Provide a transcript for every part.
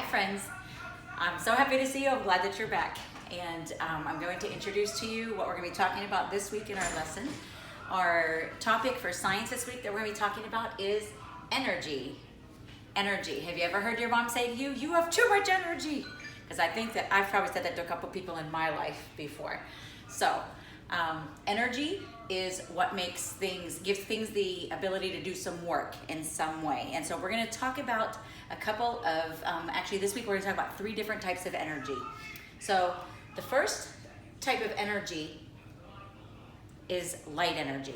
friends. I'm so happy to see you. I'm glad that you're back. And I'm going to introduce to you what we're going to be talking about this week in our lesson. Our topic for science this week that we're going to be talking about is energy. Energy. Have you ever heard your mom say to you, "You have too much energy"? Because I think that I've probably said that to a couple people in my life before. So, energy is what makes things, gives things the ability to do some work in some way. And so we're going to talk about a couple of, actually this week we're going to talk about 3 different types of energy. So the first type of energy is light energy.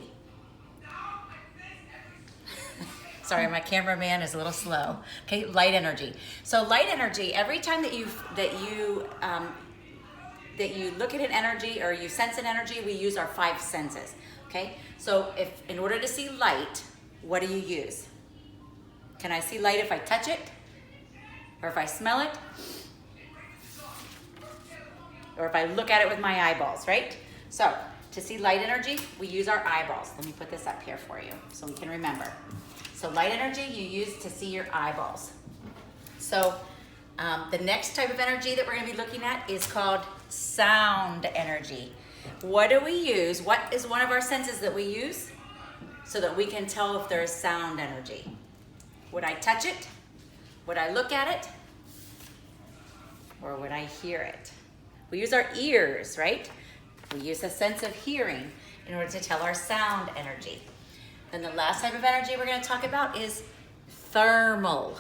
Sorry, my cameraman is a little slow. Okay, light energy. So light energy, every time that you look at an energy or you sense an energy, we use our 5 senses. Okay, so if in order to see light, what do you use? Can I see light if I touch it? Or if I smell it? Or if I look at it with my eyeballs, right? So to see light energy, we use our eyeballs. Let me put this up here for you so we can remember. So light energy you use to see your eyeballs. So the next type of energy that we're going to be looking at is called sound energy. What do we use? What is one of our senses that we use so that we can tell if there is sound energy? Would I touch it? Would I look at it? Or would I hear it? We use our ears, right? We use a sense of hearing in order to tell our sound energy. Then the last type of energy we're going to talk about is thermal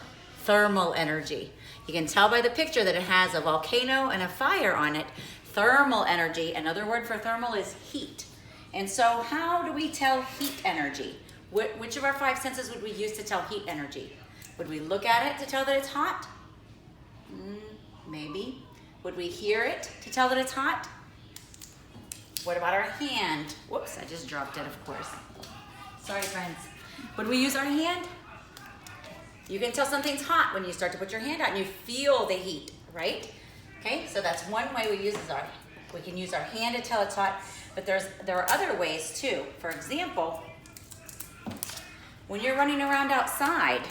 energy. You can tell by the picture that it has a volcano and a fire on it. Thermal energy, another word for thermal is heat. And so how do we tell heat energy? Which of our 5 senses would we use to tell heat energy? Would we look at it to tell that it's hot? Maybe. Would we hear it to tell that it's hot? What about our hand? Whoops, I just dropped it, of course. Sorry, friends. Would we use our hand? You can tell something's hot when you start to put your hand out and you feel the heat, right? Okay, so that's one way we can use our hand to tell it's hot, but there are other ways too. For example, when you're running around outside,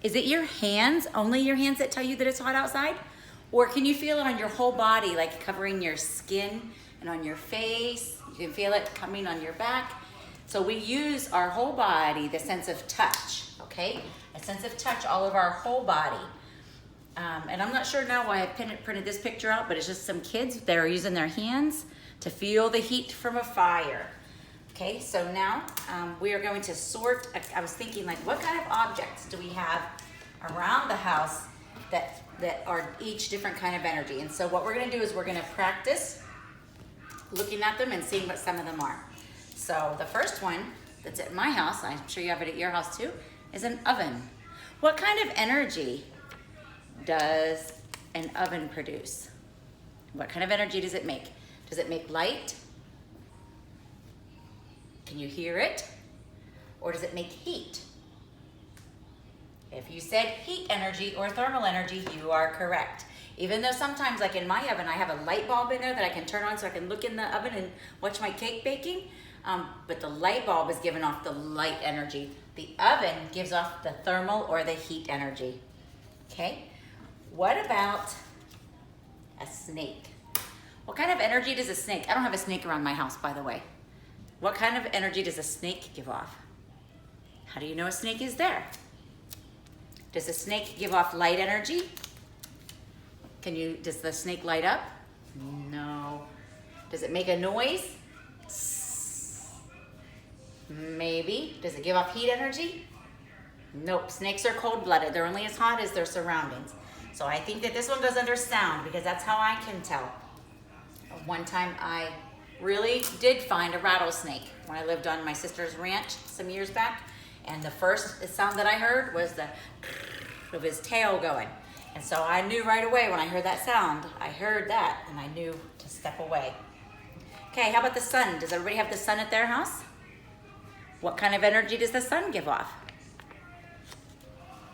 is it your hands, only your hands that tell you that it's hot outside? Or can you feel it on your whole body, like covering your skin and on your face? You can feel it coming on your back. So we use our whole body, the sense of touch, okay? A sense of touch all over our whole body. And I'm not sure now why I printed this picture out, but it's just some kids that are using their hands to feel the heat from a fire. Okay, so now we are going to sort. I was thinking, like, what kind of objects do we have around the house that are each different kind of energy? And so what we're going to do is we're going to practice looking at them and seeing what some of them are. So the first one that's at my house, I'm sure you have it at your house too, is an oven. What kind of energy does an oven produce? What kind of energy does it make? Does it make light? Can you hear it? Or does it make heat? If you said heat energy or thermal energy, you are correct. Even though sometimes, like in my oven, I have a light bulb in there that I can turn on so I can look in the oven and watch my cake baking. But the light bulb is giving off the light energy. The oven gives off the thermal or the heat energy. Okay? What about a snake? What kind of energy does a snake? I don't have a snake around my house, by the way. What kind of energy does a snake give off? How do you know a snake is there? Does a snake give off light energy? Does the snake light up? No. Does it make a noise? Maybe. Does it give off heat energy? Nope. Snakes are cold-blooded. They're only as hot as their surroundings. So I think that this one goes under sound because that's how I can tell. One time I really did find a rattlesnake when I lived on my sister's ranch some years back. And the first sound that I heard was the of his tail going. And so I knew right away when I heard that sound, I heard that and I knew to step away. Okay, how about the sun? Does everybody have the sun at their house? What kind of energy does the sun give off?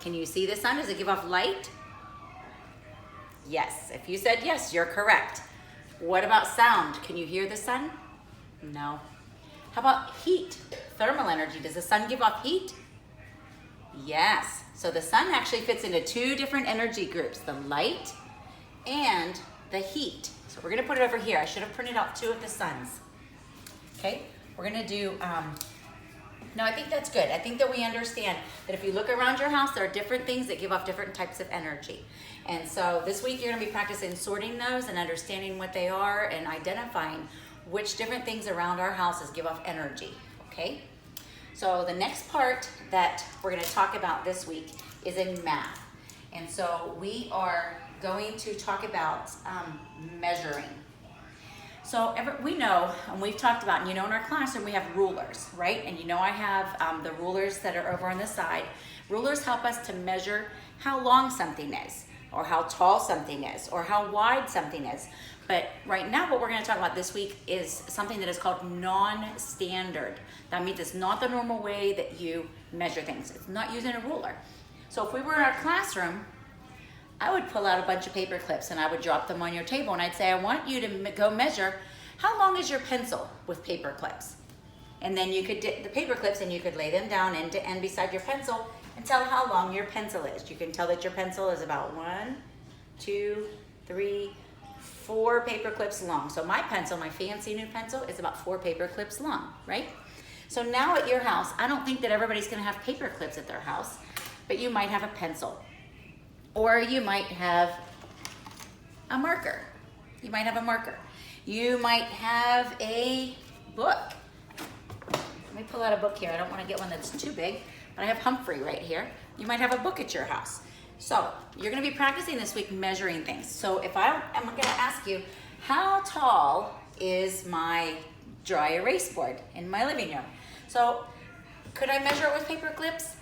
Can you see the sun? Does it give off light? Yes. If you said yes, you're correct. What about sound? Can you hear the sun? No. How about heat? Thermal energy. Does the sun give off heat? Yes. So the sun actually fits into two different energy groups, the light and the heat. So we're gonna put it over here. I should have printed out two of the suns. Okay, we're gonna do, no, I think that's good. I think that we understand that if you look around your house, there are different things that give off different types of energy. And so this week you're gonna be practicing sorting those and understanding what they are and identifying which different things around our houses give off energy, okay? So the next part that we're gonna talk about this week is in math. And so we are going to talk about measuring. So we know, and we've talked about, and you know in our classroom we have rulers, right? And you know I have the rulers that are over on the side. Rulers help us to measure how long something is, or how tall something is, or how wide something is. But right now what we're gonna talk about this week is something that is called non-standard. That means it's not the normal way that you measure things. It's not using a ruler. So if we were in our classroom, I would pull out a bunch of paper clips and I would drop them on your table and I'd say, I want you to go measure how long is your pencil with paper clips. And then you could dip the paper clips and you could lay them down end to end beside your pencil and tell how long your pencil is. You can tell that your pencil is about 1, 2, 3, 4 paper clips long. So my pencil, my fancy new pencil, is about 4 paper clips long, right? So now at your house, I don't think that everybody's gonna have paper clips at their house, but you might have a pencil. Or you might have a marker. You might have a marker. You might have a book. Let me pull out a book here. I don't want to get one that's too big, but I have Humphrey right here. You might have a book at your house. So you're going to be practicing this week measuring things. So if I'm going to ask you, how tall is my dry erase board in my living room? So could I measure it with paper clips?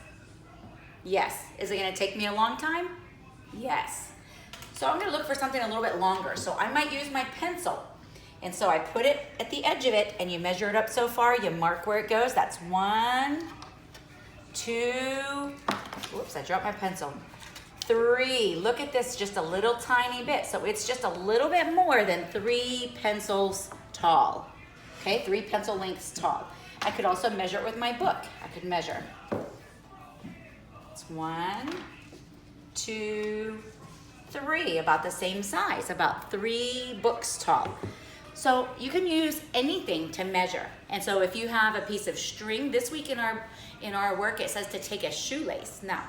Yes. Is it going to take me a long time? Yes. So I'm going to look for something a little bit longer. So I might use my pencil. And so I put it at the edge of it and you measure it up so far. You mark where it goes. That's 1, 2, whoops, I dropped my pencil. 3, look at this, just a little tiny bit. So it's just a little bit more than 3 pencils tall. Okay, 3 pencil lengths tall. I could also measure it with my book. I could measure. It's 1, 2, 3, about the same size, about 3 books tall. So you can use anything to measure. And so if you have a piece of string, this week in our work it says to take a shoelace. Now,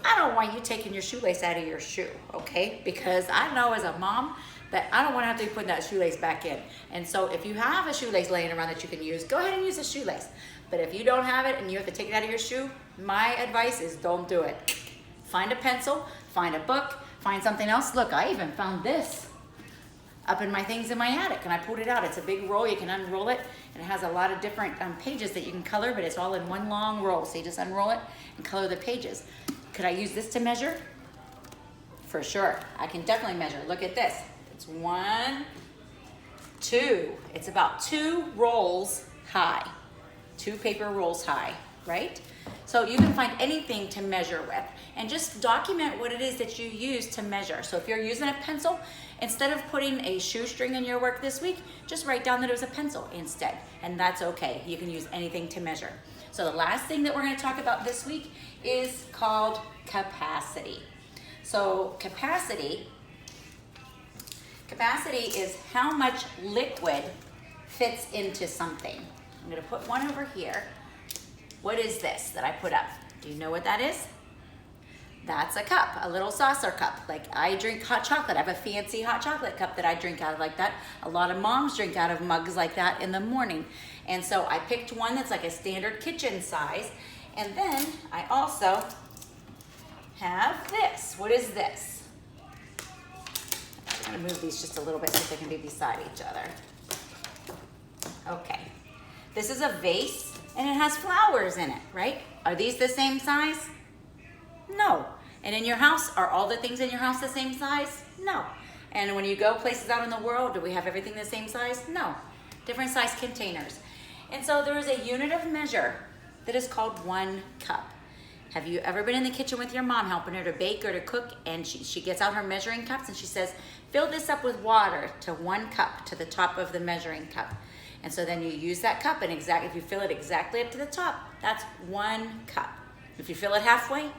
I don't want you taking your shoelace out of your shoe, okay? Because I know as a mom that I don't want to have to be putting that shoelace back in. And so if you have a shoelace laying around that you can use, go ahead and use a shoelace. But if you don't have it and you have to take it out of your shoe, my advice is don't do it. Find a pencil, find a book, find something else. Look, I even found this up in my things in my attic and I pulled it out. It's a big roll, you can unroll it and it has a lot of different pages that you can color, but it's all in one long roll. So you just unroll it and color the pages. Could I use this to measure? For sure, I can definitely measure. Look at this, it's 1, 2. It's about 2 rolls high, 2 paper rolls high, right? So you can find anything to measure with and just document what it is that you use to measure. So if you're using a pencil, instead of putting a shoestring in your work this week, just write down that it was a pencil instead, and that's okay. You can use anything to measure. So the last thing that we're going to talk about this week is called capacity. So capacity is how much liquid fits into something. I'm going to put one over here. What is this that I put up? Do you know what that is? That's a cup, a little saucer cup. Like I drink hot chocolate. I have a fancy hot chocolate cup that I drink out of like that. A lot of moms drink out of mugs like that in the morning. And so I picked one that's like a standard kitchen size. And then I also have this. What is this? I'm gonna move these just a little bit so they can be beside each other. Okay. This is a vase and it has flowers in it, right? Are these the same size? No. And in your house, are all the things in your house the same size? No. And when you go places out in the world, do we have everything the same size? No. Different size containers. And so there is a unit of measure that is called 1 cup. Have you ever been in the kitchen with your mom helping her to bake or to cook and she gets out her measuring cups and she says, fill this up with water to 1 cup to the top of the measuring cup. And so then you use that cup and if you fill it exactly up to the top, that's 1 cup. If you fill it halfway,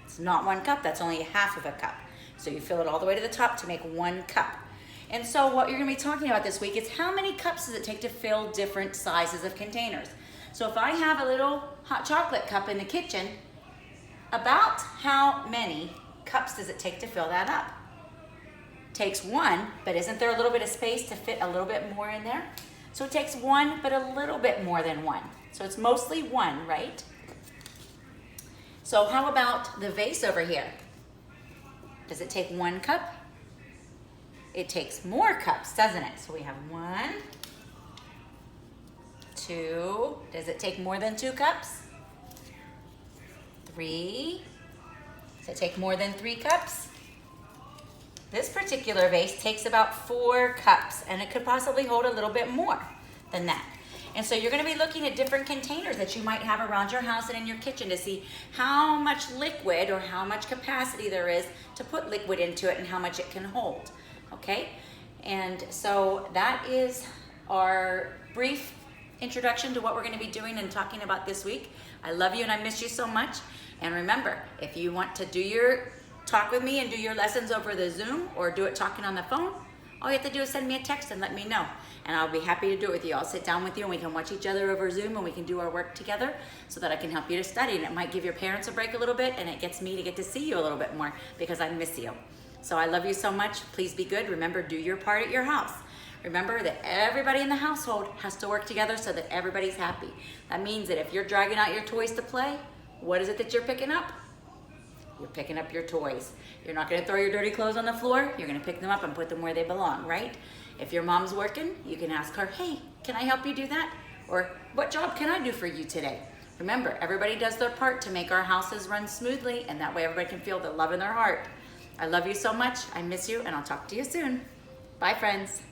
it's not 1 cup, that's only half of a cup. So you fill it all the way to the top to make 1 cup. And so what you're gonna be talking about this week is how many cups does it take to fill different sizes of containers. So if I have a little hot chocolate cup in the kitchen, about how many cups does it take to fill that up? Takes 1, but isn't there a little bit of space to fit a little bit more in there? So it takes 1, but a little bit more than 1. So it's mostly 1, right? So how about the vase over here? Does it take 1 cup? It takes more cups, doesn't it? So we have 1, 2. Does it take more than 2 cups? 3. Does it take more than 3 cups? This particular vase takes about 4 cups, and it could possibly hold a little bit more than that. And so you're going to be looking at different containers that you might have around your house and in your kitchen to see how much liquid or how much capacity there is to put liquid into it and how much it can hold. Okay? And so that is our brief introduction to what we're going to be doing and talking about this week. I love you and I miss you so much. And remember, if you want to do your talk with me and do your lessons over the Zoom or do it talking on the phone, all you have to do is send me a text and let me know. And I'll be happy to do it with you. I'll sit down with you and we can watch each other over Zoom and we can do our work together so that I can help you to study. And it might give your parents a break a little bit and it gets me to get to see you a little bit more because I miss you. So I love you so much. Please be good. Remember, do your part at your house. Remember that everybody in the household has to work together so that everybody's happy. That means that if you're dragging out your toys to play, what is it that you're picking up? You're picking up your toys. You're not gonna throw your dirty clothes on the floor. You're gonna pick them up and put them where they belong, right? If your mom's working, you can ask her, hey, can I help you do that? Or what job can I do for you today? Remember, everybody does their part to make our houses run smoothly, and that way everybody can feel the love in their heart. I love you so much. I miss you, and I'll talk to you soon. Bye, friends.